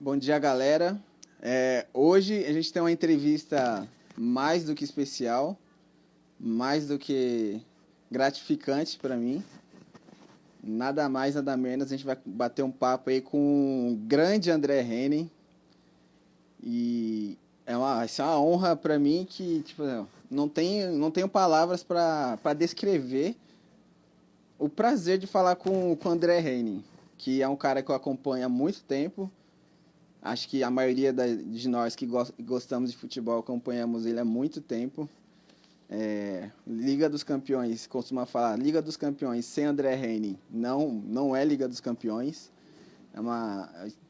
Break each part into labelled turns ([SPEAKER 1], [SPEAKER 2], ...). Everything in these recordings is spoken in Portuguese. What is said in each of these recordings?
[SPEAKER 1] Bom dia, galera. Hoje a gente tem uma entrevista mais do que especial, mais do que gratificante para mim. Nada mais, nada menos, a gente vai bater um papo aí com o grande André Henning. E isso é uma honra para mim que, tipo, não tenho palavras para descrever o prazer de falar com o André Henning, que é um cara que eu acompanho há muito tempo. Acho que a maioria de nós que gostamos de futebol acompanhamos ele há muito tempo. Liga dos Campeões, costuma falar, Liga dos Campeões sem André Henning não é Liga dos Campeões.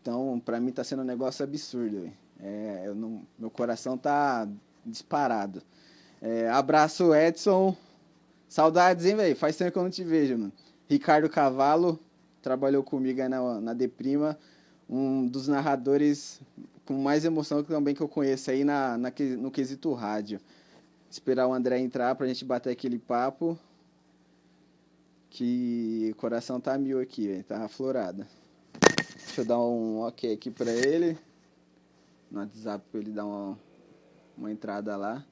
[SPEAKER 1] Então, para mim está sendo um negócio absurdo. Meu coração tá disparado. Abraço, Edson. Saudades, hein, velho? Faz tempo que eu não te vejo, mano. Ricardo Cavallo trabalhou comigo aí na Deprima. Um dos narradores com mais emoção também que eu conheço aí no quesito rádio. Esperar o André entrar pra gente bater aquele papo, que o coração tá mil aqui, véio, tá aflorado. Deixa eu dar um ok aqui pra ele, no WhatsApp, pra ele dar uma entrada lá.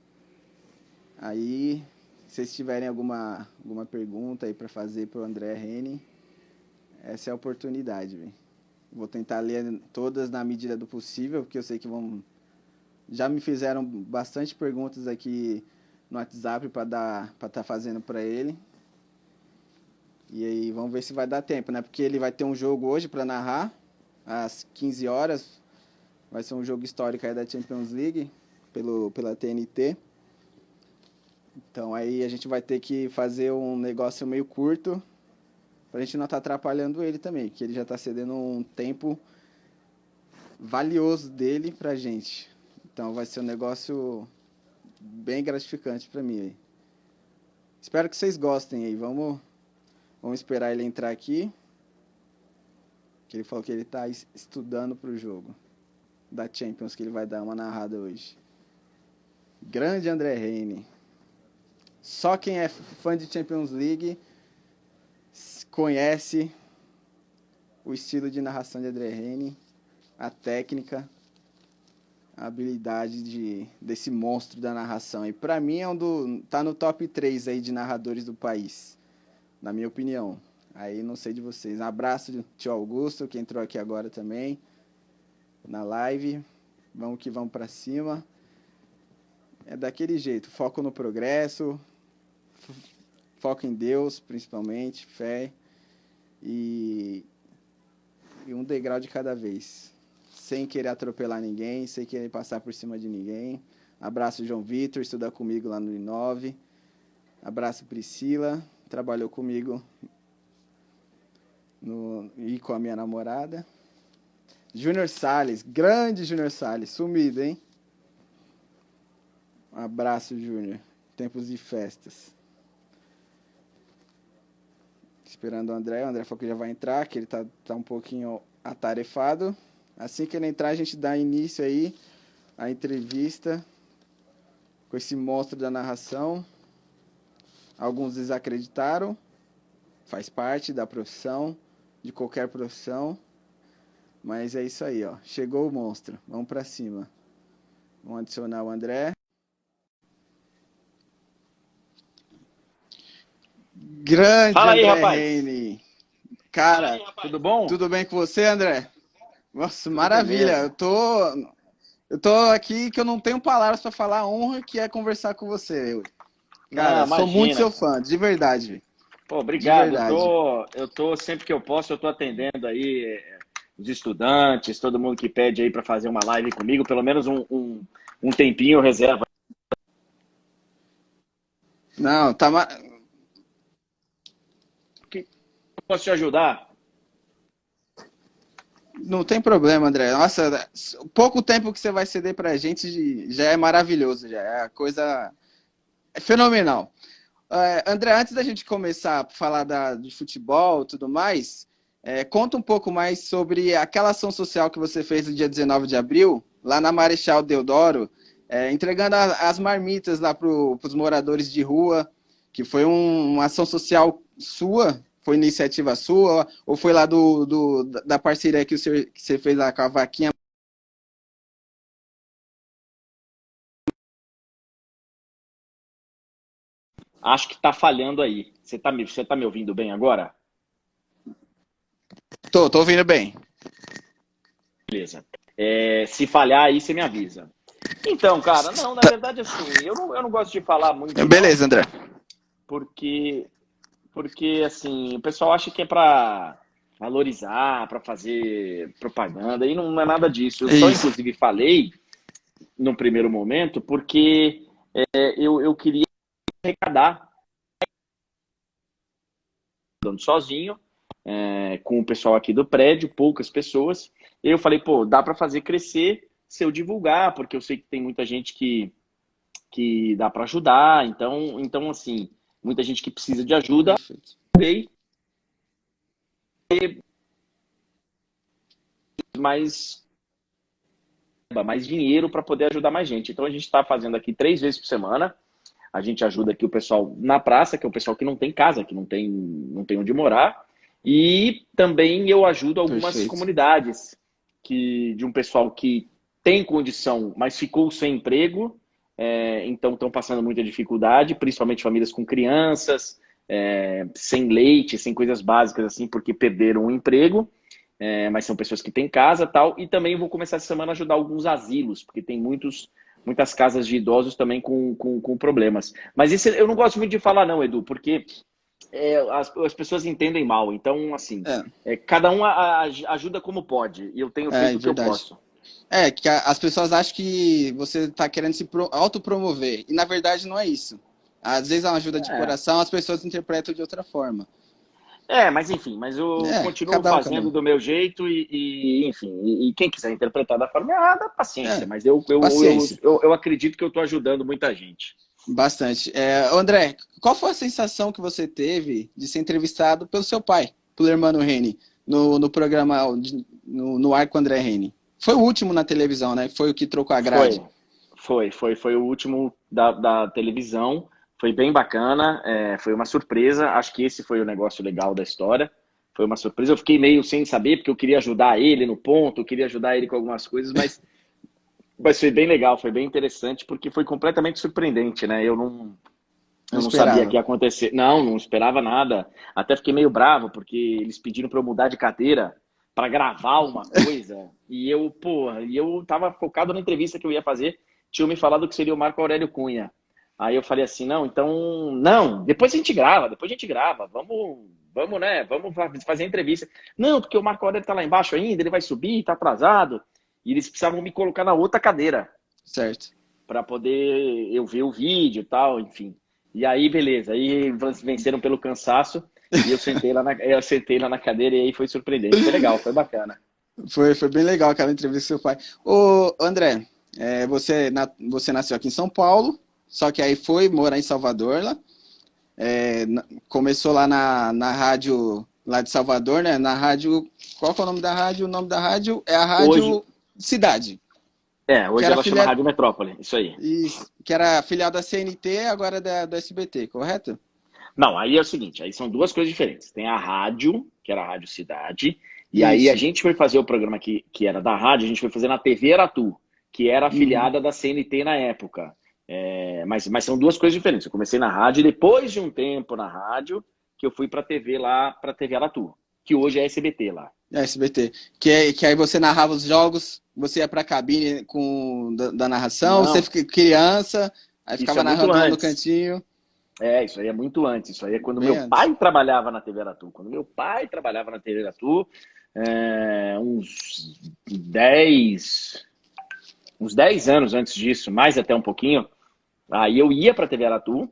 [SPEAKER 1] Aí, se vocês tiverem alguma pergunta aí pra fazer pro André Henning, essa é a oportunidade, velho. Vou tentar ler todas na medida do possível, porque eu sei que já me fizeram bastante perguntas aqui no WhatsApp para estar fazendo para ele. E aí, vamos ver se vai dar tempo, né? Porque ele vai ter um jogo hoje para narrar, às 15 horas. Vai ser um jogo histórico aí da Champions League, pela TNT. Então, aí a gente vai ter que fazer um negócio meio curto, pra gente não estar atrapalhando ele também, que ele já está cedendo um tempo valioso dele pra gente. Então vai ser um negócio bem gratificante pra mim aí. Espero que vocês gostem aí. Vamos esperar ele entrar aqui. Que ele falou que ele está estudando pro jogo da Champions, que ele vai dar uma narrada hoje. Grande André Henning. Só quem é fã de Champions League conhece o estilo de narração de André Henning, a técnica, a habilidade desse monstro da narração. E para mim tá no top 3 aí de narradores do país, na minha opinião. Aí não sei de vocês. Um abraço do tio Augusto, que entrou aqui agora também na live. Vamos que vamos para cima. É daquele jeito, foco no progresso, foco em Deus, principalmente, fé. E um degrau de cada vez, sem querer atropelar ninguém, sem querer passar por cima de ninguém. Abraço João Vitor, estuda comigo lá no I9. Abraço Priscila, trabalhou comigo e com a minha namorada. Júnior Salles, grande Júnior Salles, sumido, hein? Um abraço, Júnior, tempos de festas. Esperando o André falou que já vai entrar, que ele tá um pouquinho atarefado. Assim que ele entrar, a gente dá início aí à entrevista com esse monstro da narração. Alguns desacreditaram, faz parte da profissão, de qualquer profissão. Mas é isso aí, ó. Chegou o monstro, vamos pra cima. Vamos adicionar o André. Grande
[SPEAKER 2] Fala aí,
[SPEAKER 1] André
[SPEAKER 2] rapaz.
[SPEAKER 1] Henning. Cara,
[SPEAKER 2] Tudo bom?
[SPEAKER 1] tudo bem com você, André? Nossa,
[SPEAKER 2] Tudo
[SPEAKER 1] maravilha.
[SPEAKER 2] beleza.
[SPEAKER 1] Eu tô aqui que eu não tenho palavras para falar a honra que é conversar com você.
[SPEAKER 2] Não,
[SPEAKER 1] Cara, sou muito
[SPEAKER 2] imagina.
[SPEAKER 1] seu fã, de verdade.
[SPEAKER 2] Pô,
[SPEAKER 1] De
[SPEAKER 2] obrigado.
[SPEAKER 1] verdade.
[SPEAKER 2] Eu tô sempre que eu posso, eu tô atendendo aí os estudantes, todo mundo que pede aí para fazer uma live comigo, pelo menos um tempinho eu reservo.
[SPEAKER 1] Não,
[SPEAKER 2] Que posso te ajudar?
[SPEAKER 1] não tem problema, André. Nossa, o pouco tempo que você vai ceder pra gente já é maravilhoso, já é coisa fenomenal. André, antes da gente começar a falar de futebol e tudo mais, conta um pouco mais sobre aquela ação social que você fez no dia 19 de abril, lá na Marechal Deodoro, entregando as marmitas lá para os moradores de rua, que foi uma ação social sua, foi iniciativa sua, ou foi lá da parceria que você fez lá com a Vaquinha
[SPEAKER 2] Acho que tá falhando aí. Você tá me ouvindo bem agora?
[SPEAKER 1] Tô ouvindo bem.
[SPEAKER 2] Beleza. Se falhar aí, você me avisa. Então, cara, não, na
[SPEAKER 1] Tá-
[SPEAKER 2] verdade, assim, eu não gosto de falar muito, não,
[SPEAKER 1] Beleza, André.
[SPEAKER 2] porque, porque assim, o pessoal acha que é pra valorizar, pra fazer propaganda, e não é nada disso. Eu só,
[SPEAKER 1] Isso.
[SPEAKER 2] inclusive, falei num primeiro momento, porque eu queria arrecadar, andando sozinho, com o pessoal aqui do prédio, poucas pessoas. Eu falei, pô, dá para fazer crescer se eu divulgar, porque eu sei que tem muita gente que dá para ajudar. Então, assim, muita gente que precisa de ajuda,
[SPEAKER 1] Perfeito.
[SPEAKER 2] dei mais, mais dinheiro para poder ajudar mais gente. Então, a gente está fazendo aqui 3 vezes por semana. A gente ajuda aqui o pessoal na praça, que é o pessoal que não tem casa, que não tem onde morar. E também eu ajudo algumas
[SPEAKER 1] Perfeito.
[SPEAKER 2] comunidades de um pessoal que tem condição, mas ficou sem emprego, então estão passando muita dificuldade, principalmente famílias com crianças, sem leite, sem coisas básicas assim, porque perderam o emprego, mas são pessoas que têm casa e tal. E também vou começar essa semana a ajudar alguns asilos, porque tem muitas casas de idosos também com problemas. Mas isso eu não gosto muito de falar, não, Edu, porque as pessoas entendem mal. Então, assim,
[SPEAKER 1] É,
[SPEAKER 2] cada um ajuda como pode. E eu tenho
[SPEAKER 1] é
[SPEAKER 2] feito o que eu
[SPEAKER 1] verdade.
[SPEAKER 2] posso.
[SPEAKER 1] É, que as pessoas acham que você está querendo se autopromover. E na verdade não é isso. Às vezes é uma ajuda de
[SPEAKER 2] É,
[SPEAKER 1] coração, as pessoas interpretam de outra forma.
[SPEAKER 2] mas enfim, mas eu
[SPEAKER 1] É,
[SPEAKER 2] continuo
[SPEAKER 1] cada um,
[SPEAKER 2] fazendo
[SPEAKER 1] cada um.
[SPEAKER 2] do meu jeito enfim, e quem quiser interpretar da forma errada, paciência.
[SPEAKER 1] É,
[SPEAKER 2] Mas eu,
[SPEAKER 1] paciência.
[SPEAKER 2] eu, eu acredito que eu estou ajudando muita gente.
[SPEAKER 1] Bastante. André, qual foi a sensação que você teve de ser entrevistado pelo seu pai, pelo irmão Reni, no programa, no Arco André Reni? Foi o último na televisão, né? Foi o que trocou a grade.
[SPEAKER 2] Foi, foi o último da televisão. Foi bem bacana, foi uma surpresa. Acho que esse foi o negócio legal da história. Foi uma surpresa. Eu fiquei meio sem saber, porque eu queria ajudar ele no ponto, eu queria ajudar ele com algumas coisas, mas foi bem legal, foi bem interessante, porque foi completamente surpreendente, né?
[SPEAKER 1] Não
[SPEAKER 2] Eu não sabia que
[SPEAKER 1] esperava.
[SPEAKER 2] ia acontecer. Não esperava nada. Até fiquei meio bravo, porque eles pediram para eu mudar de cadeira para gravar uma coisa. E eu tava focado na entrevista que eu ia fazer. Tinham me falado que seria o Marco Aurélio Cunha. Aí eu falei assim, não, então, não, depois a gente grava, vamos, né, vamos fazer a entrevista. Não, porque o Marco Aurélio tá lá embaixo ainda, ele vai subir, tá atrasado. E eles precisavam me colocar na outra cadeira
[SPEAKER 1] Certo.
[SPEAKER 2] para poder eu ver o vídeo e tal, enfim. E aí, beleza. Aí venceram pelo cansaço e eu sentei lá na cadeira e aí foi surpreendente. Foi legal, foi bacana.
[SPEAKER 1] Foi bem legal aquela entrevista com seu pai. Ô, André, você nasceu aqui em São Paulo, só que aí foi morar em Salvador lá. Começou lá na rádio lá de Salvador, né? Na rádio. Qual que é o nome da rádio? O nome da rádio é a
[SPEAKER 2] Hoje,
[SPEAKER 1] Rádio Cidade, que
[SPEAKER 2] hoje
[SPEAKER 1] era
[SPEAKER 2] ela chama
[SPEAKER 1] filha,
[SPEAKER 2] Rádio Metrópole, isso aí.
[SPEAKER 1] que era filial da CNT, agora da SBT, correto?
[SPEAKER 2] Não, aí é o seguinte, aí são duas coisas diferentes. Tem a rádio, que era a Rádio Cidade, e aí a
[SPEAKER 1] Isso.
[SPEAKER 2] gente foi fazer o programa que era da rádio, a gente foi fazer na TV Aratu, que era
[SPEAKER 1] Uhum.
[SPEAKER 2] afiliada da CNT na época. Mas são duas coisas diferentes. Eu comecei na rádio, e depois de um tempo na rádio, que eu fui para TV lá, para TV Aratu, que hoje é SBT lá.
[SPEAKER 1] SBT. Que aí você narrava os jogos, você ia pra cabine da narração, você
[SPEAKER 2] Não,
[SPEAKER 1] fica criança, aí
[SPEAKER 2] isso é
[SPEAKER 1] ficava
[SPEAKER 2] muito
[SPEAKER 1] narrando lá no
[SPEAKER 2] antes.
[SPEAKER 1] cantinho,
[SPEAKER 2] Isso aí é muito antes. Isso aí é quando
[SPEAKER 1] bem
[SPEAKER 2] meu
[SPEAKER 1] antes.
[SPEAKER 2] pai trabalhava na TV Aratu. Quando meu pai trabalhava na TV Aratu, uns 10, uns 10 anos antes disso, mais até um pouquinho, aí eu ia para a TV Aratu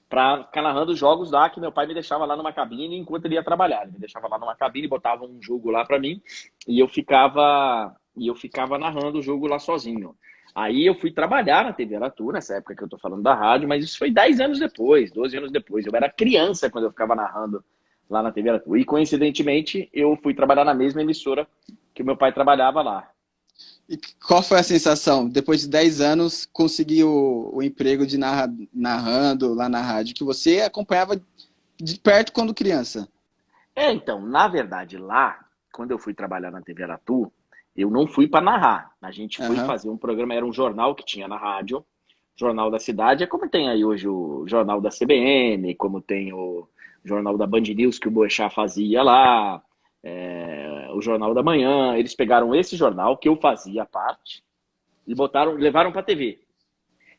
[SPEAKER 2] para ficar narrando os jogos lá, que meu pai me deixava lá numa cabine enquanto ele ia trabalhar. Ele me deixava lá numa cabine, botava um jogo lá para mim e eu ficava narrando o jogo lá sozinho. Aí eu fui trabalhar na TV Aratu, nessa época que eu tô falando da rádio, mas isso foi 10 anos depois, 12 anos depois. Eu era criança quando eu ficava narrando lá na TV Aratu. E coincidentemente, eu fui trabalhar na mesma emissora que o meu pai trabalhava lá.
[SPEAKER 1] E qual foi a sensação, depois de 10 anos, conseguir o emprego de narrando lá na rádio, que você acompanhava de perto quando criança?
[SPEAKER 2] Então, na verdade, lá, quando eu fui trabalhar na TV Aratu, eu não fui para narrar. A gente foi
[SPEAKER 1] Aham.
[SPEAKER 2] fazer um programa, era um jornal que tinha na rádio, Jornal da Cidade é como tem aí hoje o Jornal da CBN, como tem o Jornal da Band News que o Boechat fazia lá, o Jornal da Manhã. Eles pegaram esse jornal que eu fazia parte e levaram para a TV.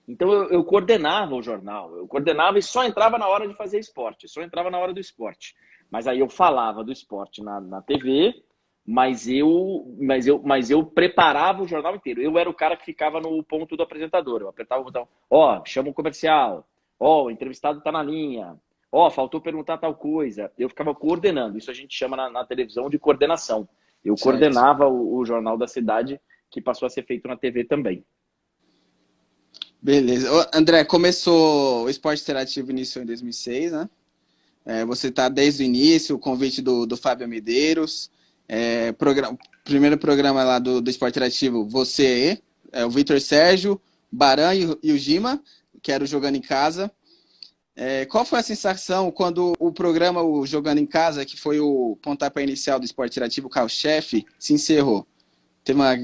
[SPEAKER 2] Então eu coordenava o jornal, eu coordenava e só entrava na hora de fazer esporte, só entrava na hora do esporte. Mas aí eu falava do esporte na TV, mas eu preparava o jornal inteiro. Eu era o cara que ficava no ponto do apresentador. Eu apertava o botão, chama um comercial, o entrevistado está na linha, faltou perguntar tal coisa. Eu ficava coordenando, isso a gente chama na televisão de coordenação. Eu
[SPEAKER 1] Certo.
[SPEAKER 2] coordenava o Jornal da Cidade, que passou a ser feito na TV também.
[SPEAKER 1] Beleza. Ô, André, começou o Esporte Interativo, iniciou em 2006, né? Você está desde o início, o convite do Fábio Medeiros. Primeiro programa lá do Esporte Interativo, você, o Vitor Sérgio, Baran e o Gima, que era o Jogando em Casa. Qual foi a sensação quando o programa o Jogando em Casa, que foi o pontapé inicial do Esporte Interativo, o carro-chefe, se encerrou?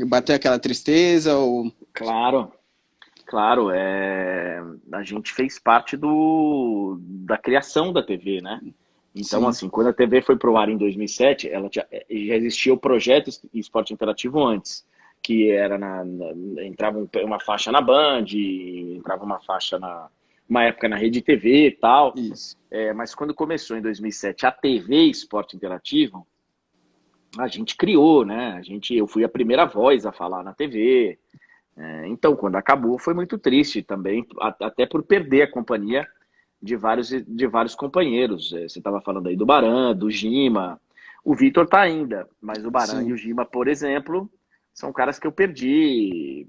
[SPEAKER 1] Bateu aquela tristeza? Ou...
[SPEAKER 2] Claro, claro. A gente fez parte da criação da TV, né? Então,
[SPEAKER 1] Sim,
[SPEAKER 2] assim, quando a TV foi pro ar em 2007, já existia o projeto Esporte Interativo antes, que era entrava uma faixa na Band, entrava uma faixa uma época na Rede TV e tal.
[SPEAKER 1] isso.
[SPEAKER 2] Mas quando começou em 2007 a TV Esporte Interativo, a gente criou, né? Eu fui a primeira voz a falar na TV. Então, quando acabou, foi muito triste também, até por perder a companhia de vários companheiros. Você estava falando aí do Baran, do Gima, o Vitor tá ainda, mas o Baran e
[SPEAKER 1] Sim.
[SPEAKER 2] o Gima, por exemplo, são caras que eu perdi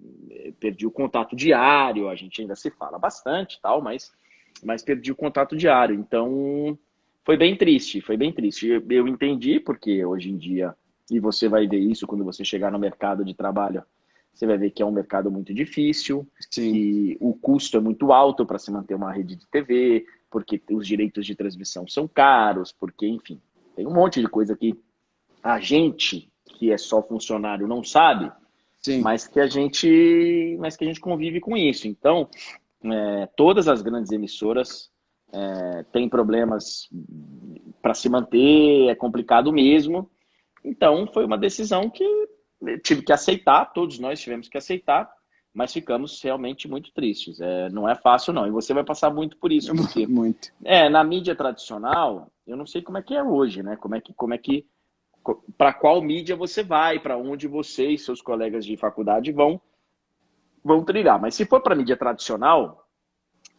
[SPEAKER 2] o contato diário. A gente ainda se fala bastante, tal, mas perdi o contato diário. Então, foi bem triste, foi bem triste. Eu entendi, porque hoje em dia, e você vai ver isso quando você chegar no mercado de trabalho, você vai ver que é um mercado muito difícil,
[SPEAKER 1] Sim.
[SPEAKER 2] que o custo é muito alto para se manter uma rede de TV, porque os direitos de transmissão são caros, porque, enfim, tem um monte de coisa que a gente, que é só funcionário, não sabe,
[SPEAKER 1] Sim.
[SPEAKER 2] mas que a gente convive com isso. Então, todas as grandes emissoras têm problemas para se manter, é complicado mesmo. Então, foi uma decisão que tive que aceitar, todos nós tivemos que aceitar, mas ficamos realmente muito tristes. Não é fácil, não. E você vai passar muito por isso, porque
[SPEAKER 1] Muito.
[SPEAKER 2] na mídia tradicional, eu não sei como é que é hoje, né? Para qual mídia você vai, para onde você e seus colegas de faculdade vão trilhar. Mas se for para mídia tradicional,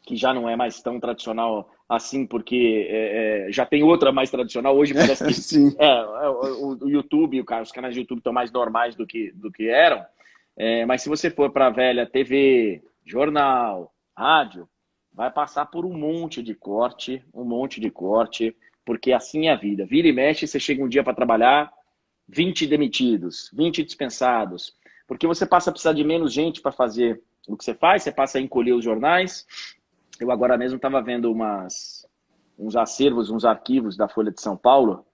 [SPEAKER 2] que já não é mais tão tradicional assim, porque já tem outra mais tradicional. Hoje parece que
[SPEAKER 1] Sim.
[SPEAKER 2] o YouTube, os canais de YouTube estão mais normais do que eram. Mas se você for para a velha TV, jornal, rádio, vai passar por um monte de corte, porque assim é a vida. Vira e mexe, você chega um dia para trabalhar, 20 demitidos, 20 dispensados, porque você passa a precisar de menos gente para fazer o que você faz, você passa a encolher os jornais. Eu agora mesmo estava vendo uns acervos, uns arquivos da Folha de São Paulo,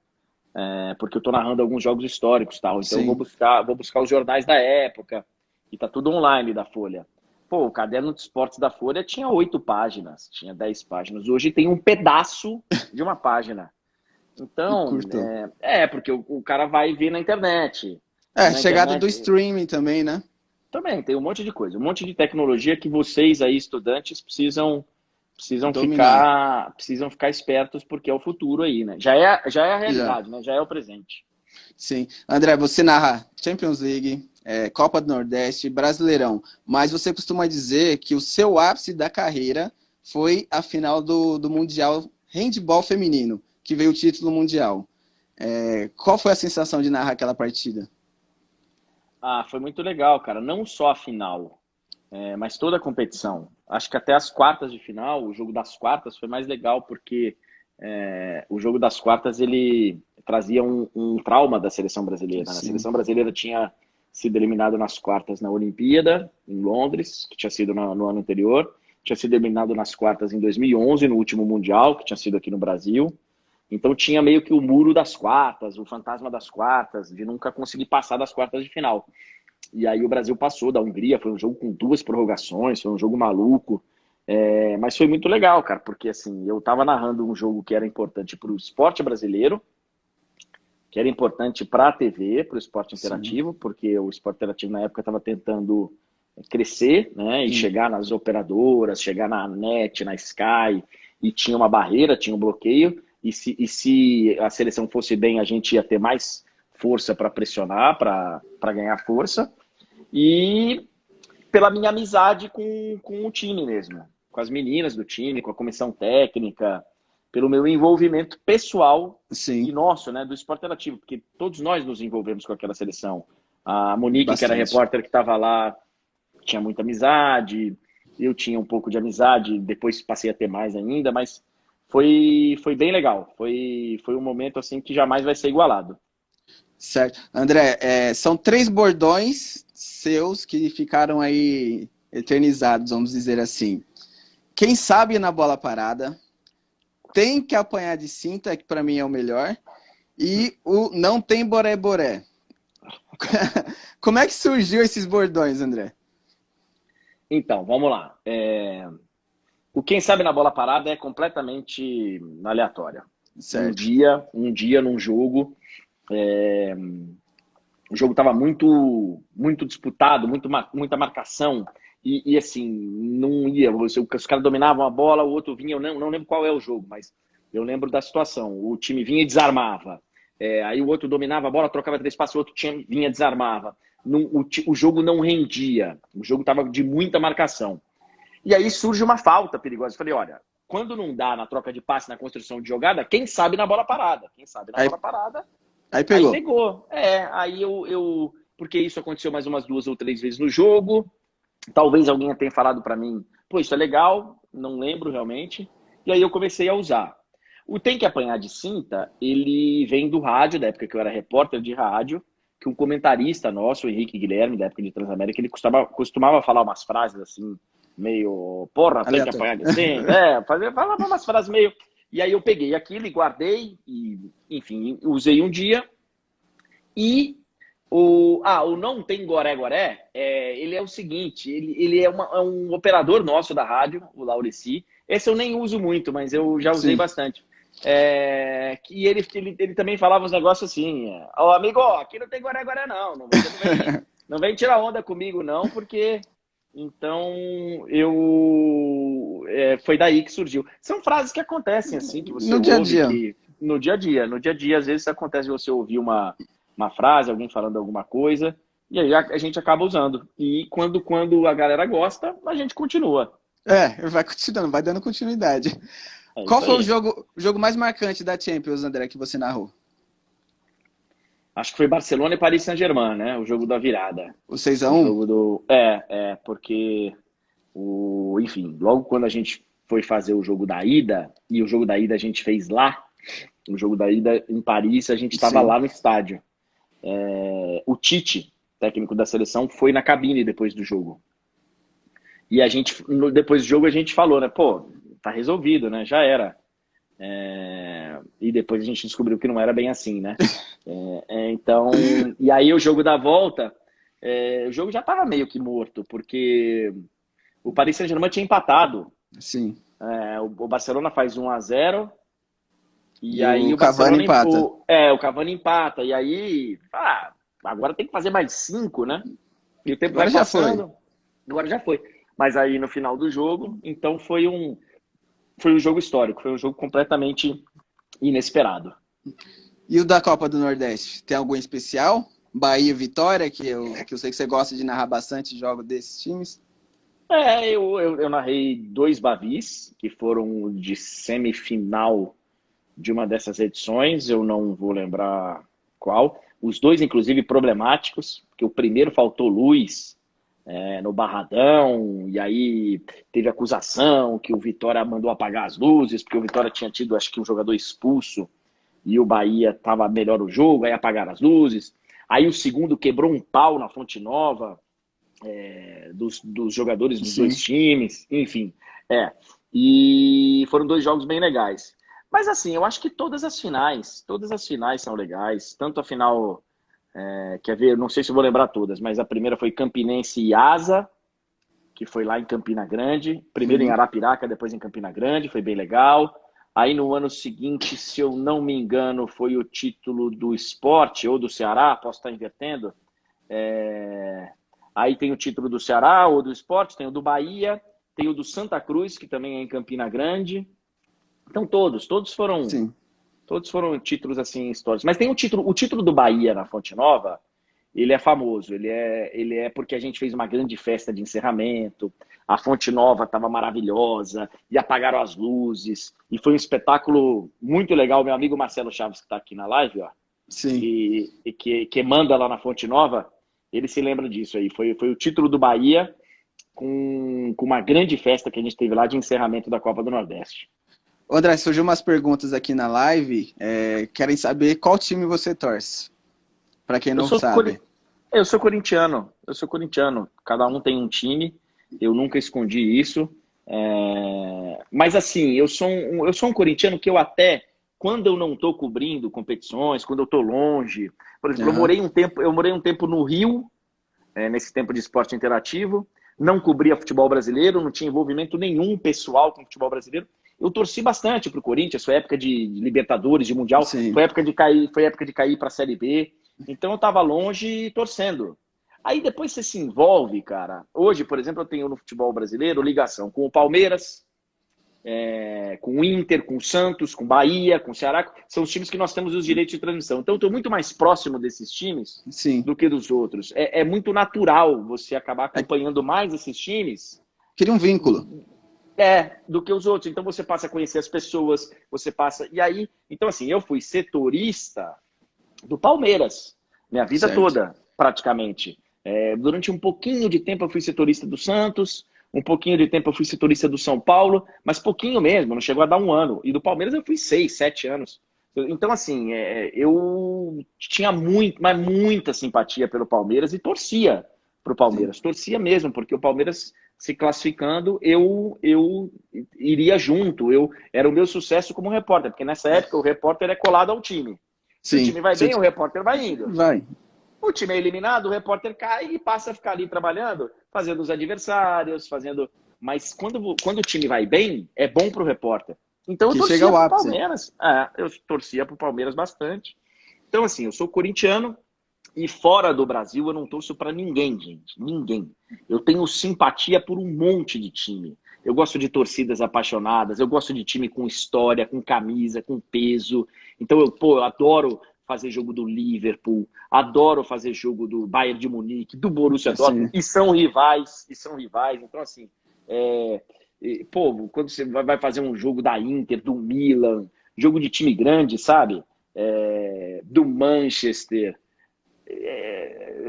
[SPEAKER 2] porque eu estou narrando alguns jogos históricos, tal. Então eu vou
[SPEAKER 1] Sim.
[SPEAKER 2] buscar os jornais da época, e tá tudo online da Folha. Pô, o caderno de esportes da Folha tinha 8 páginas, tinha 10 páginas. Hoje tem um pedaço de uma página. Então,
[SPEAKER 1] Curto.
[SPEAKER 2] porque o cara vai ver na internet. E na
[SPEAKER 1] Chegada do
[SPEAKER 2] internet
[SPEAKER 1] streaming também, né?
[SPEAKER 2] também tem um monte de coisa, um monte de tecnologia que vocês aí, estudantes, precisam
[SPEAKER 1] Dominar.
[SPEAKER 2] ficar espertos, porque é o futuro aí, né? Já é a
[SPEAKER 1] Já.
[SPEAKER 2] realidade, né? Já é o presente.
[SPEAKER 1] Sim. André, você narra Champions League, Copa do Nordeste, Brasileirão, mas você costuma dizer que o seu ápice da carreira foi a final do Mundial Handball Feminino, que veio o título mundial. Qual foi a sensação de narrar aquela partida?
[SPEAKER 2] Ah, foi muito legal, cara. Não só a final, mas toda a competição. Acho que até as quartas de final, o jogo das quartas foi mais legal, porque o jogo das quartas ele trazia um trauma da seleção brasileira, né? A
[SPEAKER 1] Sim.
[SPEAKER 2] seleção brasileira tinha sido eliminada nas quartas na Olimpíada, em Londres, que tinha sido no ano anterior, tinha sido eliminado nas quartas em 2011, no último Mundial, que tinha sido aqui no Brasil. Então tinha meio que o muro das quartas, o fantasma das quartas, de nunca conseguir passar das quartas de final. E aí o Brasil passou da Hungria, foi um jogo com 2 prorrogações, foi um jogo maluco. Mas foi muito legal, cara, porque assim, eu tava narrando um jogo que era importante para o esporte brasileiro, que era importante para a TV, para o esporte
[SPEAKER 1] Sim.
[SPEAKER 2] interativo, porque o esporte interativo na época estava tentando crescer, né, e chegar nas operadoras, chegar na NET, na Sky, e tinha uma barreira, tinha um bloqueio, e se a seleção fosse bem, a gente ia ter mais força para pressionar, para ganhar força, e pela minha amizade com o time mesmo, com as meninas do time, com a comissão técnica, pelo meu envolvimento pessoal e
[SPEAKER 1] Sim,
[SPEAKER 2] nosso, né, do esporte interativo, porque todos nós nos envolvemos com aquela seleção. A Monique, que era
[SPEAKER 1] bastante.
[SPEAKER 2] repórter que estava lá, tinha muita amizade, eu tinha um pouco de amizade, depois passei a ter mais ainda, mas foi bem legal. Foi um momento assim que jamais vai ser igualado.
[SPEAKER 1] Certo. André, são 3 bordões seus que ficaram aí eternizados, vamos dizer assim. Quem sabe na bola parada, tem que apanhar de cinta, que para mim é o melhor, e o não tem boré-boré. Como é que surgiu esses bordões, André?
[SPEAKER 2] Então, vamos lá. O quem sabe na bola parada é completamente aleatória.
[SPEAKER 1] Certo.
[SPEAKER 2] Um dia num jogo, o jogo estava muito disputado, muita marcação, e assim, não ia. Os caras dominavam a bola, o outro vinha, eu não lembro qual é o jogo, mas eu lembro da situação. O time vinha e desarmava. Aí o outro dominava a bola, trocava 3 passos, o outro vinha e desarmava. O jogo não rendia, o jogo estava de muita marcação. E aí surge uma falta perigosa. Eu falei, olha, quando não dá na troca de passe, na construção de jogada, quem sabe na bola parada? Quem sabe na
[SPEAKER 1] Aí,
[SPEAKER 2] bola parada.
[SPEAKER 1] aí
[SPEAKER 2] Aí
[SPEAKER 1] pegou.
[SPEAKER 2] pegou. Aí eu. Porque isso aconteceu mais umas 2 ou 3 vezes no jogo. Talvez alguém tenha falado para mim, pô, isso é legal, não lembro realmente. E aí eu comecei a usar. O Tem que Apanhar de Cinta, ele vem do rádio, da época que eu era repórter de rádio, que um comentarista nosso, o Henrique Guilherme, da época de Transamérica, ele costumava falar umas frases assim, meio, porra, tem que
[SPEAKER 1] Aleatório.
[SPEAKER 2] apanhar de cinta. Falava umas frases meio. E aí eu peguei aquilo e guardei, e, enfim, usei um dia. E o Não Tem Goré-Goré, ele é o seguinte, ele é um operador nosso da rádio, o Laureci. Esse eu nem uso muito, mas eu já usei
[SPEAKER 1] Sim.
[SPEAKER 2] bastante. Que ele também falava uns negócios assim, ó, amigo, aqui não tem Goré-Goré não, não vem tirar onda comigo não, porque... Então, foi daí que surgiu. São frases que acontecem assim, que você
[SPEAKER 1] No dia a
[SPEAKER 2] ouve,
[SPEAKER 1] dia.
[SPEAKER 2] que no dia a dia, às vezes acontece de você ouvir uma frase, alguém falando alguma coisa, e aí a gente acaba usando. E quando a galera gosta, a gente continua.
[SPEAKER 1] Vai continuando, vai dando continuidade.
[SPEAKER 2] É
[SPEAKER 1] Qual
[SPEAKER 2] isso
[SPEAKER 1] foi o
[SPEAKER 2] aí.
[SPEAKER 1] jogo mais marcante da Champions, André, que você narrou?
[SPEAKER 2] Acho que foi Barcelona e Paris Saint-Germain, né? O jogo da virada.
[SPEAKER 1] O 6 a
[SPEAKER 2] O
[SPEAKER 1] 1
[SPEAKER 2] jogo do. Porque enfim, logo quando a gente foi fazer o jogo da ida, e o jogo da ida a gente fez lá, o jogo da ida em Paris, a gente estava
[SPEAKER 1] Sim.
[SPEAKER 2] lá no estádio. O Tite, técnico da seleção, foi na cabine depois do jogo. E a gente, depois do jogo, a gente falou, né? Pô, tá resolvido, né? Já era. E depois a gente descobriu que não era bem assim, né? Então, e aí o jogo da volta, o jogo já tava meio que morto, porque o Paris Saint-Germain tinha empatado.
[SPEAKER 1] Sim.
[SPEAKER 2] O Barcelona faz 1-0 e
[SPEAKER 1] E
[SPEAKER 2] aí
[SPEAKER 1] o
[SPEAKER 2] o
[SPEAKER 1] Cavani
[SPEAKER 2] Barcelona,
[SPEAKER 1] empata.
[SPEAKER 2] o Cavani empata. E aí, agora tem que fazer mais 5, né? E o tempo vai
[SPEAKER 1] Agora já foi.
[SPEAKER 2] passando, agora já foi. Mas aí no final do jogo, então foi um jogo histórico, foi um jogo completamente inesperado.
[SPEAKER 1] E o da Copa do Nordeste? Tem algum especial? Bahia e Vitória, que eu sei que você gosta de narrar bastante jogos desses times.
[SPEAKER 2] Eu narrei 2 Bavis, que foram de semifinal de uma dessas edições, eu não vou lembrar qual. Os dois, inclusive, problemáticos, porque o primeiro faltou luz no Barradão, e aí teve acusação que o Vitória mandou apagar as luzes, porque o Vitória tinha tido, acho que, um jogador expulso, e o Bahia estava melhor o jogo, aí apagaram as luzes. Aí o segundo quebrou um pau na Fonte Nova, dos jogadores dos dois
[SPEAKER 1] Sim.
[SPEAKER 2] times, enfim. E foram 2 jogos bem legais. Mas assim, eu acho que todas as finais são legais, tanto a final Quer ver? Não sei se eu vou lembrar todas, mas a primeira foi Campinense e Asa, que foi lá em Campina Grande. Primeiro em
[SPEAKER 1] Uhum.
[SPEAKER 2] Arapiraca, depois em Campina Grande, foi bem legal. Aí no ano seguinte, se eu não me engano, foi o título do Sport ou do Ceará, posso estar invertendo. Aí tem o título do Ceará ou do Sport, tem o do Bahia, tem o do Santa Cruz, que também é em Campina Grande. Então
[SPEAKER 1] Sim.
[SPEAKER 2] todos foram títulos assim históricos. Mas tem o título do Bahia na Fonte Nova, ele é famoso, ele é porque a gente fez uma grande festa de encerramento, a Fonte Nova estava maravilhosa, e apagaram as luzes, e foi um espetáculo muito legal. Meu amigo Marcelo Chaves, que está aqui na live, ó,
[SPEAKER 1] Sim.
[SPEAKER 2] que manda lá na Fonte Nova, ele se lembra disso aí. Foi o título do Bahia com uma grande festa que a gente teve lá de encerramento da Copa do Nordeste.
[SPEAKER 1] Ô, André, surgiu umas perguntas aqui na live. Querem saber qual time você torce? Pra quem
[SPEAKER 2] Eu
[SPEAKER 1] não
[SPEAKER 2] sou,
[SPEAKER 1] sabe.
[SPEAKER 2] eu sou corintiano, eu sou corintiano. Cada um tem um time, eu nunca escondi isso. Mas assim, eu sou um corintiano que eu até, quando eu não estou cobrindo competições, quando eu estou longe, por exemplo,
[SPEAKER 1] Aham.
[SPEAKER 2] eu morei um tempo no Rio, nesse tempo de esporte interativo, não cobria futebol brasileiro, não tinha envolvimento nenhum pessoal com futebol brasileiro. Eu torci bastante para o Corinthians, foi época de Libertadores, de Mundial,
[SPEAKER 1] Sim.
[SPEAKER 2] foi época de cair para a Série B. Então eu estava longe torcendo. Aí depois você se envolve, cara. Hoje, por exemplo, eu tenho no futebol brasileiro ligação com o Palmeiras, com o Inter, com o Santos, com o Bahia, com o Ceará. São os times que nós temos os direitos de transmissão. Então eu estou muito mais próximo desses times
[SPEAKER 1] Sim.
[SPEAKER 2] do que dos outros. É muito natural você acabar
[SPEAKER 1] É,
[SPEAKER 2] acompanhando mais esses times
[SPEAKER 1] Cria um vínculo.
[SPEAKER 2] do que os outros. Então você passa a conhecer as pessoas, você passa. E aí, então assim, eu fui setorista do Palmeiras, minha vida
[SPEAKER 1] Certo.
[SPEAKER 2] toda, praticamente. Durante um pouquinho de tempo eu fui setorista do Santos, um pouquinho de tempo eu fui setorista do São Paulo, mas pouquinho mesmo, não chegou a dar um ano. E do Palmeiras eu fui 6, 7 anos. Então, assim, eu tinha mas muita simpatia pelo Palmeiras e torcia para o
[SPEAKER 1] Sim.
[SPEAKER 2] Palmeiras. Torcia mesmo, porque o Palmeiras se classificando, eu iria junto. Era o meu sucesso como repórter, porque nessa época o repórter é colado ao time. Se o
[SPEAKER 1] Sim.
[SPEAKER 2] time vai bem, o repórter vai indo.
[SPEAKER 1] Vai.
[SPEAKER 2] O time é eliminado, o repórter cai e passa a ficar ali trabalhando, fazendo os adversários, fazendo. Mas quando o time vai bem, é bom para o repórter. Então eu
[SPEAKER 1] Que chega
[SPEAKER 2] torcia
[SPEAKER 1] ao
[SPEAKER 2] para o
[SPEAKER 1] ápice.
[SPEAKER 2] Palmeiras. Eu torcia para o Palmeiras bastante. Então, assim, eu sou corintiano e fora do Brasil eu não torço para ninguém, gente. Ninguém. Eu tenho simpatia por um monte de time. Eu gosto de torcidas apaixonadas, eu gosto de time com história, com camisa, com peso. Então, eu adoro fazer jogo do Liverpool, adoro fazer jogo do Bayern de Munique, do Borussia Dortmund,
[SPEAKER 1] Assim.
[SPEAKER 2] e são rivais, e são rivais. Então, assim, quando você vai fazer um jogo da Inter, do Milan, jogo de time grande, sabe? Do Manchester.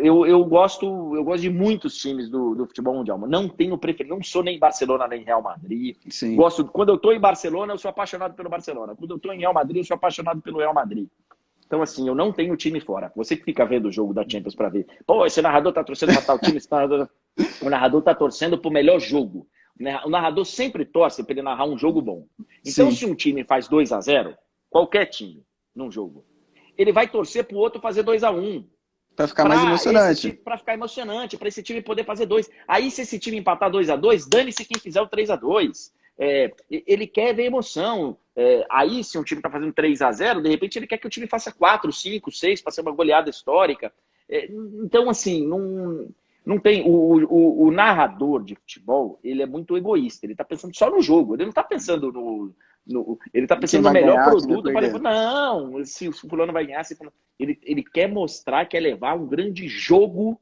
[SPEAKER 2] Eu gosto de muitos times do futebol mundial. Não tenho preferido, não sou nem Barcelona nem Real Madrid.
[SPEAKER 1] Sim.
[SPEAKER 2] Quando eu estou em Barcelona, eu sou apaixonado pelo Barcelona. Quando eu estou em Real Madrid, eu sou apaixonado pelo Real Madrid. Então, assim, eu não tenho time fora. Você que fica vendo o jogo da Champions para ver, pô, esse narrador tá torcendo para tal time, o narrador tá torcendo pro melhor jogo. O narrador sempre torce para ele narrar um jogo bom. Então,
[SPEAKER 1] Sim.
[SPEAKER 2] se um time faz 2-0, qualquer time num jogo, ele vai torcer pro outro fazer 2-1
[SPEAKER 1] Pra ficar mais emocionante.
[SPEAKER 2] para ficar emocionante, para esse time poder fazer dois. Aí, se esse time empatar 2-2, dane-se quem fizer o 3-2. Ele quer ver emoção. Aí, se um time está fazendo 3-0, de repente ele quer que o time faça 4, 5, 6 para ser uma goleada histórica. Então, assim, não tem. O narrador de futebol, ele é muito egoísta. Ele está pensando só no jogo. Ele não está pensando ele está
[SPEAKER 1] Quem
[SPEAKER 2] pensando no
[SPEAKER 1] vai
[SPEAKER 2] melhor
[SPEAKER 1] ganhar, quem vai
[SPEAKER 2] produto para
[SPEAKER 1] perder.
[SPEAKER 2] depois. Não, se o fulano vai ganhar, se fulano... Ele quer mostrar, quer levar um grande jogo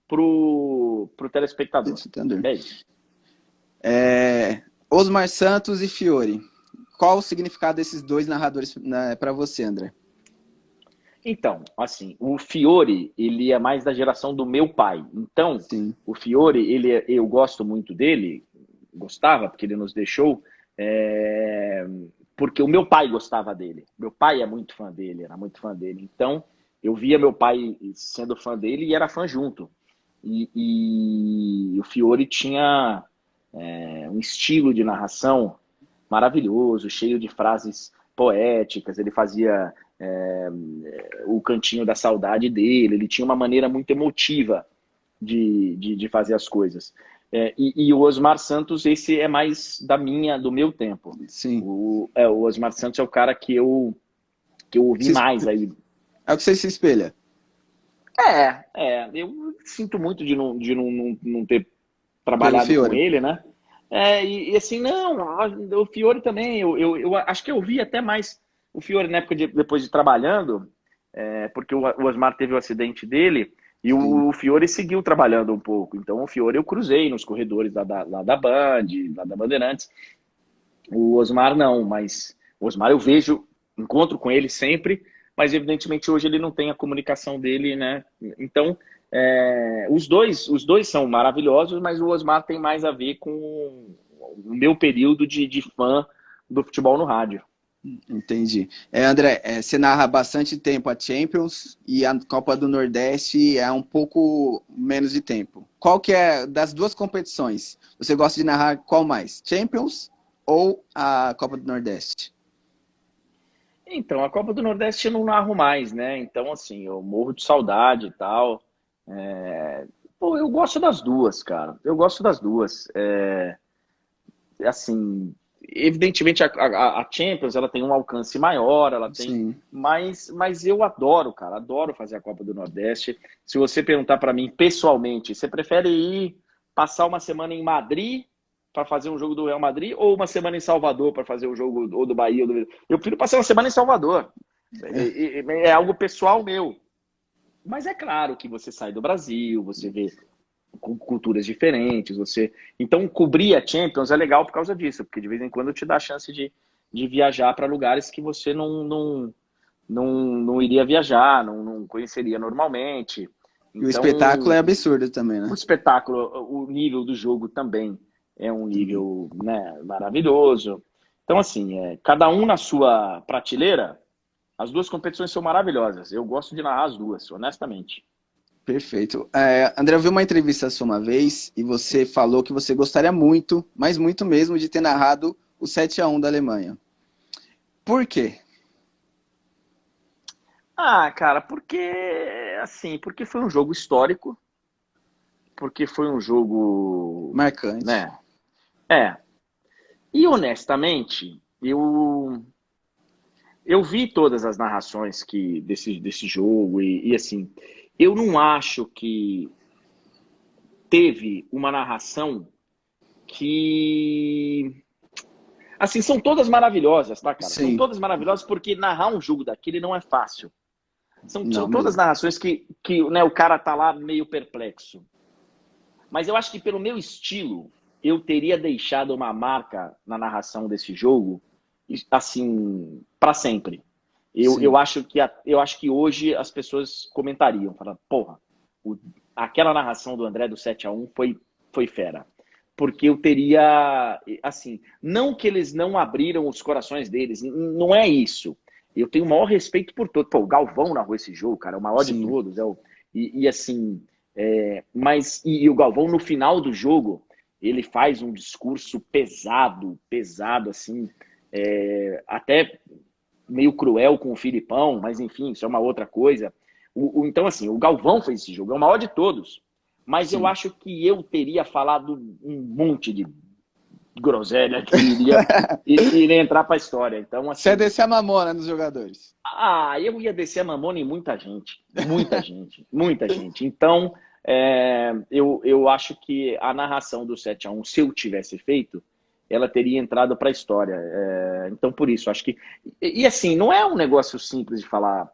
[SPEAKER 2] pro telespectador.
[SPEAKER 1] Entendeu?
[SPEAKER 2] É isso.
[SPEAKER 1] Osmar Santos e Fiore. Qual o significado desses dois narradores, né, para você, André?
[SPEAKER 2] Então, assim, o Fiore, ele é mais da geração do meu pai. Então,
[SPEAKER 1] Sim.
[SPEAKER 2] o Fiore, eu gosto muito dele, gostava, porque ele nos deixou, porque o meu pai gostava dele. Meu pai é muito fã dele, era muito fã dele. Então, eu via meu pai sendo fã dele e era fã junto. E o Fiore tinha um estilo de narração maravilhoso, cheio de frases poéticas. Ele fazia o cantinho da saudade dele, ele tinha uma maneira muito emotiva de fazer as coisas. E o Osmar Santos, esse é mais do meu tempo.
[SPEAKER 1] Sim.
[SPEAKER 2] O Osmar Santos é o cara que eu ouvi mais aí.
[SPEAKER 1] É o que você se espelha.
[SPEAKER 2] Eu sinto muito de não ter trabalhado com ele, né? E assim, não, o Fiore também, eu acho que eu vi até mais o Fiore na época depois de trabalhando, porque o Osmar teve o acidente dele, e o Fiore seguiu trabalhando um pouco. Então o Fiore eu cruzei nos corredores lá da Band, lá da Bandeirantes. O Osmar não, mas o Osmar eu vejo, encontro com ele sempre, mas evidentemente hoje ele não tem a comunicação dele, né? Então, os dois são maravilhosos, mas o Osmar tem mais a ver com o meu período de fã do futebol no rádio.
[SPEAKER 1] Entendi. André, você narra bastante tempo a Champions e a Copa do Nordeste é um pouco menos de tempo. Qual que é, das duas competições, você gosta de narrar qual mais? Champions ou a Copa do Nordeste?
[SPEAKER 2] Então, a Copa do Nordeste eu não narro mais, né? Então, assim, eu morro de saudade e tal. Pô, eu gosto das duas, cara. Eu gosto das duas. Assim, evidentemente a Champions ela tem um alcance maior, ela tem, mas eu adoro, cara, adoro fazer a Copa do Nordeste. Se você perguntar para mim pessoalmente, você prefere ir passar uma semana em Madrid para fazer um jogo do Real Madrid ou uma semana em Salvador para fazer um jogo ou do Bahia? Eu prefiro passar uma semana em Salvador. É algo pessoal meu. Mas é claro que você sai do Brasil, você vê com culturas diferentes, então cobrir a Champions é legal por causa disso, porque de vez em quando te dá a chance de viajar para lugares que você não iria viajar, não conheceria normalmente.
[SPEAKER 1] E o espetáculo é absurdo também, né?
[SPEAKER 2] O espetáculo, o nível do jogo também é um nível, né, maravilhoso. Então, assim, cada um na sua prateleira, as duas competições são maravilhosas. Eu gosto de narrar as duas, honestamente.
[SPEAKER 1] Perfeito. André, eu vi uma entrevista sua uma vez e você falou que você gostaria muito, mas muito mesmo, de ter narrado o 7-1 da Alemanha. Por quê?
[SPEAKER 2] Cara, porque foi um jogo histórico, porque foi um jogo
[SPEAKER 1] Marcante.
[SPEAKER 2] né? E honestamente, eu vi todas as narrações desse jogo e assim, eu não acho que teve uma narração que... Assim, são todas maravilhosas, tá, cara?
[SPEAKER 1] Sim.
[SPEAKER 2] São todas maravilhosas porque narrar um jogo daquele não é fácil. São todas
[SPEAKER 1] mesmo.
[SPEAKER 2] narrações que né, o cara tá lá meio perplexo. Mas eu acho que pelo meu estilo, eu teria deixado uma marca na narração desse jogo, assim, para sempre. Eu acho que hoje as pessoas comentariam, falando, porra, aquela narração do André do 7-1 foi fera. Porque eu teria, assim, não que eles não abriram os corações deles, não é isso. Eu tenho o maior respeito por todos. Pô, o Galvão narrou esse jogo, cara, é o maior de todos. Assim, mas o Galvão, no final do jogo, ele faz um discurso pesado, assim, até meio cruel com o Filipão, mas enfim, isso é uma outra coisa. Então, assim, o Galvão fez esse jogo, é o maior de todos. Mas eu acho que eu teria falado um monte de groselha que iria entrar para a história. Então, assim,
[SPEAKER 1] você ia descer a mamona nos jogadores.
[SPEAKER 2] Eu ia descer a mamona em muita gente. Muita gente. Muita gente. Então, eu acho que a narração do 7-1, se eu tivesse feito, ela teria entrado para a história. Então, por isso, acho que... E assim, não é um negócio simples de falar,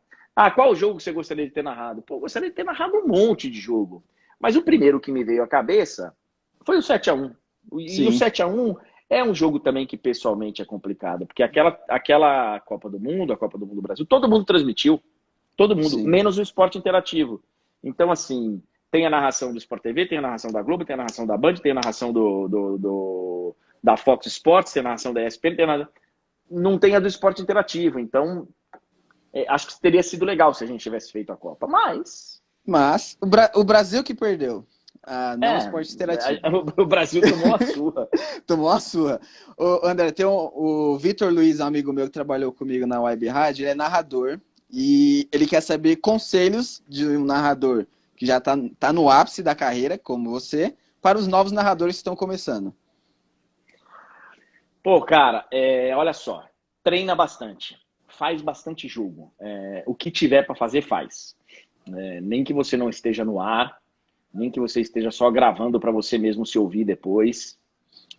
[SPEAKER 2] qual jogo você gostaria de ter narrado? Pô, eu gostaria de ter narrado um monte de jogo. Mas o primeiro que me veio à cabeça foi o 7-1. E o 7-1 é um jogo também que pessoalmente é complicado, porque aquela Copa do Mundo, a Copa do Mundo Brasil, todo mundo transmitiu, todo mundo, menos o Esporte Interativo. Então, assim, tem a narração do Sport TV, tem a narração da Globo, tem a narração da Band, tem a narração da Fox Sports, tem a narração da ESPN, não tem a do Esporte Interativo. Então, acho que teria sido legal se a gente tivesse feito a Copa, mas
[SPEAKER 1] o Brasil que perdeu. Não o Esporte Interativo.
[SPEAKER 2] O Brasil tomou a surra.
[SPEAKER 1] Tomou a surra. André, tem o Vitor Luiz, um amigo meu que trabalhou comigo na Web Rádio, ele é narrador E ele quer saber conselhos de um narrador que já tá no ápice da carreira, como você, para os novos narradores que estão começando.
[SPEAKER 2] Pô, cara, olha só, treina bastante, faz bastante jogo. O que tiver para fazer, faz. Nem que você não esteja no ar, nem que você esteja só gravando para você mesmo se ouvir depois.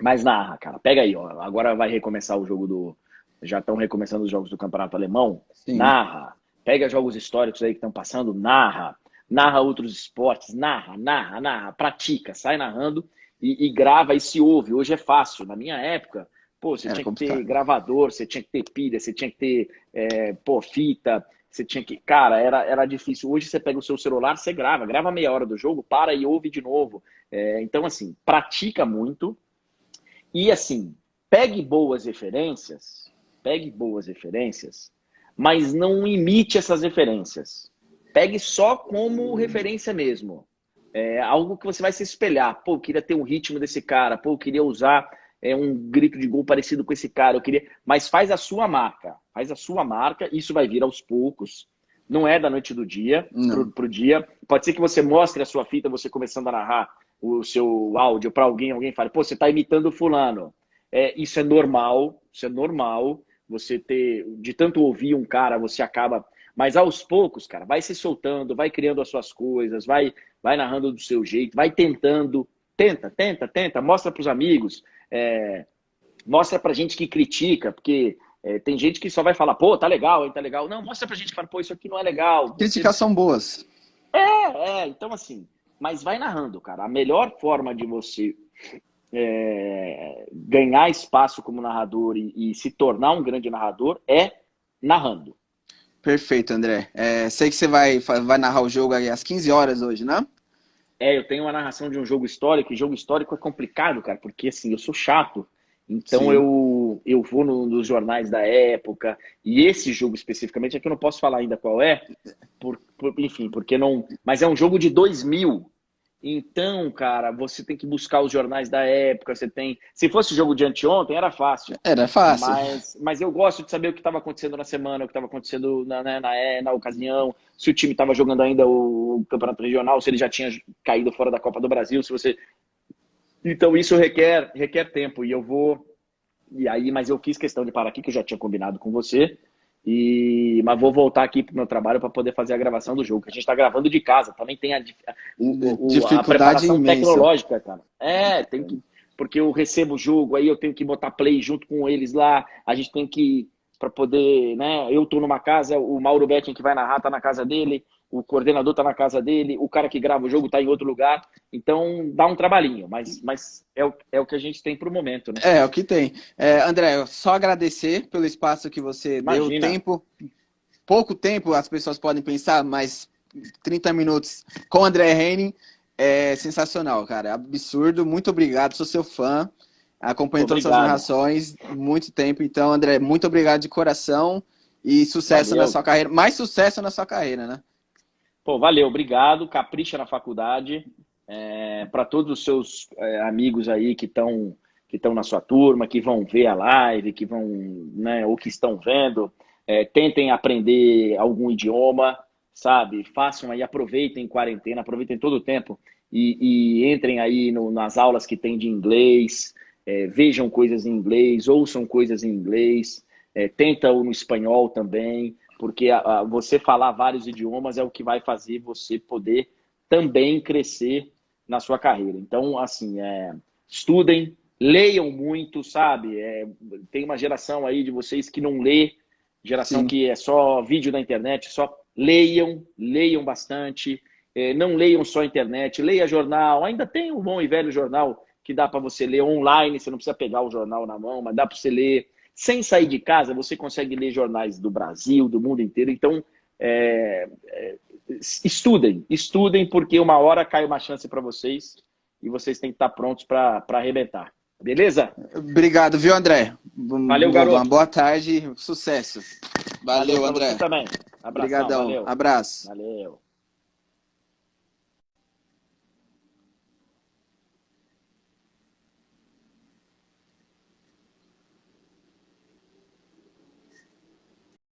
[SPEAKER 2] Mas narra, cara. Pega aí, ó. Agora vai recomeçar o jogo do... Já estão recomeçando os jogos do Campeonato Alemão.
[SPEAKER 1] Sim.
[SPEAKER 2] Narra. Pega jogos históricos aí que estão passando, narra. Narra outros esportes, narra. Pratica, sai narrando e grava e se ouve. Hoje é fácil. Na minha época, pô, você
[SPEAKER 1] Era
[SPEAKER 2] tinha que ter
[SPEAKER 1] complicado.
[SPEAKER 2] gravador, você tinha que ter pilha, você tinha que ter, fita, você tinha que... Cara, era difícil. Hoje você pega o seu celular, você grava meia hora do jogo, para e ouve de novo. Então, assim, pratica muito. E assim, pegue boas referências, mas não imite essas referências. Pegue só como referência mesmo. Algo que você vai se espelhar. Pô, eu queria ter um ritmo desse cara. Pô, eu queria usar um grito de gol parecido com esse cara. Eu queria... Mas faz a sua marca. Faz a sua marca. Isso vai vir aos poucos. Não é da noite do dia
[SPEAKER 1] Não.
[SPEAKER 2] pro dia. Pode ser que você mostre a sua fita, você começando a narrar o seu áudio para alguém fale, pô, você está imitando o fulano. Isso é normal. Você ter, de tanto ouvir um cara, você acaba... Mas aos poucos, cara, vai se soltando, vai criando as suas coisas, vai narrando do seu jeito, vai tentando. Tenta, mostra para os amigos, mostra pra gente que critica, porque tem gente que só vai falar, pô, tá legal, hein, tá legal. Não, mostra pra gente que fala, pô, isso aqui não é legal.
[SPEAKER 1] Críticas são boas.
[SPEAKER 2] Então assim, mas vai narrando, cara. A melhor forma de você ganhar espaço como narrador e se tornar um grande narrador é narrando.
[SPEAKER 1] Perfeito, André. Sei que você vai narrar o jogo aí às 15 horas hoje, né?
[SPEAKER 2] Eu tenho uma narração de um jogo histórico, e jogo histórico é complicado, cara, porque assim, eu sou chato. Então
[SPEAKER 1] Sim.
[SPEAKER 2] eu vou nos jornais da época, e esse jogo especificamente, aqui eu não posso falar ainda qual é, enfim, porque não... Mas é um jogo de 2000. Então, cara, você tem que buscar os jornais da época, você tem... Se fosse jogo de anteontem, era fácil.
[SPEAKER 1] Era fácil.
[SPEAKER 2] Mas eu gosto de saber o que estava acontecendo na semana, o que estava acontecendo na ocasião, se o time estava jogando ainda o campeonato regional, se ele já tinha caído fora da Copa do Brasil, se você... Então isso requer tempo, e eu vou... E aí, mas eu fiz questão de parar aqui, que eu já tinha combinado com você, mas vou voltar aqui pro meu trabalho para poder fazer a gravação do jogo, que a gente está gravando de casa, também tem a
[SPEAKER 1] Dificuldade
[SPEAKER 2] preparação
[SPEAKER 1] imensa.
[SPEAKER 2] tecnológica, cara. Tem que... Porque eu recebo o jogo, aí eu tenho que botar play junto com eles lá, a gente tem que, para poder, né? Eu tô numa casa, o Mauro Betting que vai narrar tá na casa dele, o coordenador tá na casa dele, o cara que grava o jogo tá em outro lugar, então dá um trabalhinho, mas é o que a gente tem pro momento, né?
[SPEAKER 1] É o que tem. André, só agradecer pelo espaço que você deu,
[SPEAKER 2] Imagina.
[SPEAKER 1] tempo, pouco tempo, as pessoas podem pensar, mas 30 minutos com o André Henning é sensacional, cara, é absurdo, muito obrigado, sou seu fã, acompanho todas as suas
[SPEAKER 2] Obrigado.
[SPEAKER 1] narrações, muito tempo, então, André, muito obrigado de coração e sucesso na
[SPEAKER 2] Valeu.
[SPEAKER 1] sua carreira, mais sucesso na sua carreira, né?
[SPEAKER 2] Pô, valeu, obrigado. Capricha na faculdade. Para todos os seus amigos aí que estão na sua turma, que vão ver a live, que vão, né, ou que estão vendo, tentem aprender algum idioma, sabe? Façam aí, aproveitem quarentena, aproveitem todo o tempo e entrem aí nas aulas que tem de inglês, vejam coisas em inglês, ouçam coisas em inglês, tentam no espanhol também, porque você falar vários idiomas é o que vai fazer você poder também crescer na sua carreira. Então, assim, estudem, leiam muito, sabe? Tem uma geração aí de vocês que não lê, geração
[SPEAKER 1] Sim.
[SPEAKER 2] que é só vídeo na internet, só leiam bastante, não leiam só internet, leia jornal, ainda tem um bom e velho jornal que dá para você ler online, você não precisa pegar o jornal na mão, mas dá para você ler. Sem sair de casa, você consegue ler jornais do Brasil, do mundo inteiro. Então, estudem, porque uma hora cai uma chance para vocês e vocês têm que estar prontos para arrebentar. Beleza?
[SPEAKER 1] Obrigado, viu, André?
[SPEAKER 2] Valeu, garoto.
[SPEAKER 1] Uma boa tarde, sucesso. Valeu,
[SPEAKER 2] pra
[SPEAKER 1] André.
[SPEAKER 2] você também. Abração,
[SPEAKER 1] Obrigadão.
[SPEAKER 2] valeu.
[SPEAKER 1] Abraço.
[SPEAKER 2] Valeu.